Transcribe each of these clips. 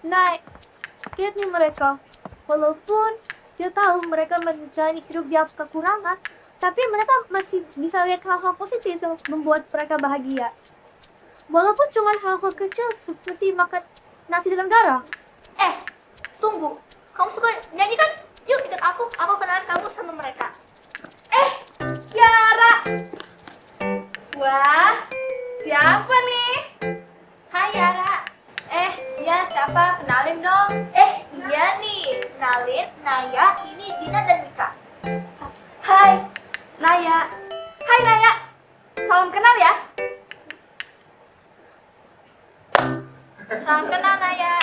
Nah, lihat nih mereka. Walaupun dia tahu mereka menjalani hidup di atas kekurangan, tapi mereka masih bisa lihat hal-hal positif yang membuat mereka bahagia. Walaupun cuma hal-hal kecil seperti makan nasi dengan garam. Tunggu, kamu suka nyanyi kan? Yuk ikut aku kenalin kamu sama mereka. Kiara. Wah, siapa nih? Hai Yara. Iya siapa? Kenalin dong. Iya nih, kenalin Naya, ini Dina dan Mika. Hai, Naya. Hai Naya, salam kenal ya. Salam kenal Naya.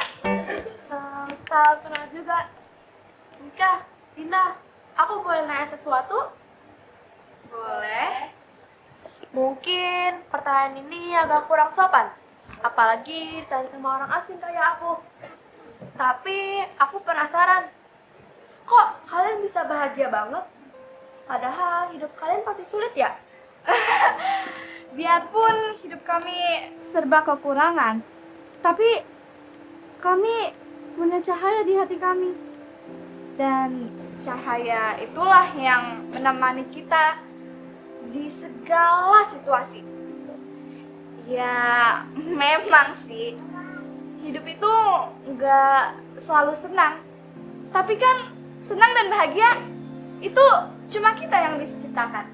Salam kenal juga. Mika, Dina, aku boleh nanya sesuatu? Boleh. Mungkin pertanyaan ini agak kurang sopan, apalagi ditanya sama orang asing kayak aku. Tapi aku penasaran, kok kalian bisa bahagia banget? Padahal hidup kalian pasti sulit ya? Biarpun hidup kami Serba kekurangan, tapi kami punya cahaya di hati kami. dan cahaya itulah yang menemani kita di segala situasi. Ya, memang sih hidup itu nggak selalu senang. Tapi kan senang dan bahagia itu cuma kita yang bisa ciptakan.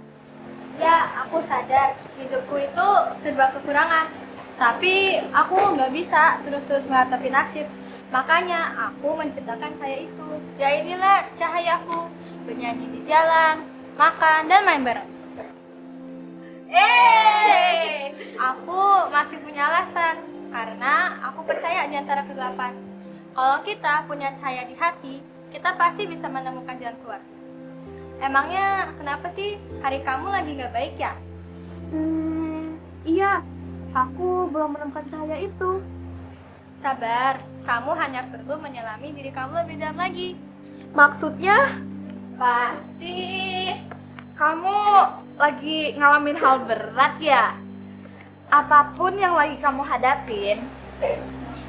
Ya, aku sadar hidupku itu serba kekurangan. Tapi aku nggak bisa terus-terus menghadapi nasib. Makanya aku menciptakan cahaya itu. Ya inilah cahayaku, bernyanyi di jalan, makan, dan main bareng. Aku masih punya alasan, karena aku percaya di antara kegelapan. Kalau kita punya cahaya di hati, kita pasti bisa menemukan jalan keluar. Emangnya kenapa sih hari kamu lagi nggak baik ya? Iya, aku belum menemukan cahaya itu. Sabar, kamu hanya perlu menyelami diri kamu lebih dalam lagi. Maksudnya? Pasti kamu lagi ngalamin hal berat ya? Apapun yang lagi kamu hadapin,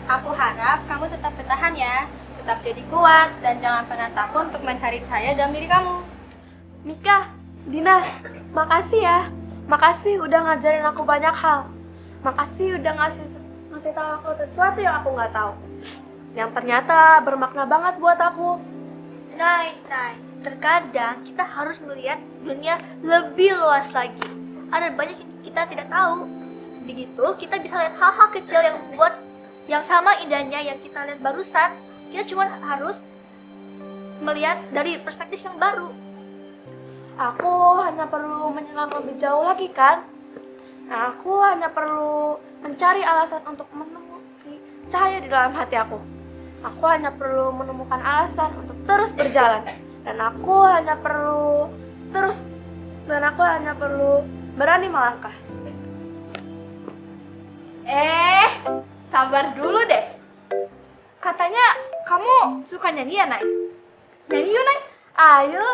aku harap kamu tetap bertahan ya. Tetap jadi kuat dan jangan pernah takut untuk mencari cahaya dalam diri kamu. Mika, Dina, makasih ya. Makasih udah ngajarin aku banyak hal. Makasih udah ngasih tahu aku sesuatu yang aku nggak tahu. Yang ternyata bermakna banget buat aku. Nay, terkadang kita harus melihat dunia lebih luas lagi. Ada banyak yang kita tidak tahu. Begitu, kita bisa lihat hal-hal kecil yang sama indahnya yang kita lihat barusan. Kita cuma harus melihat dari perspektif yang baru. Aku hanya perlu menyelam lebih jauh lagi kan? Nah, aku hanya perlu mencari alasan untuk menemukan cahaya di dalam hati aku. Aku hanya perlu menemukan alasan untuk terus berjalan. Dan aku hanya perlu berani melangkah. Sabar dulu deh. Katanya kamu suka nyanyi ya, Nay? Nyanyi yuk, Nay. Ayo,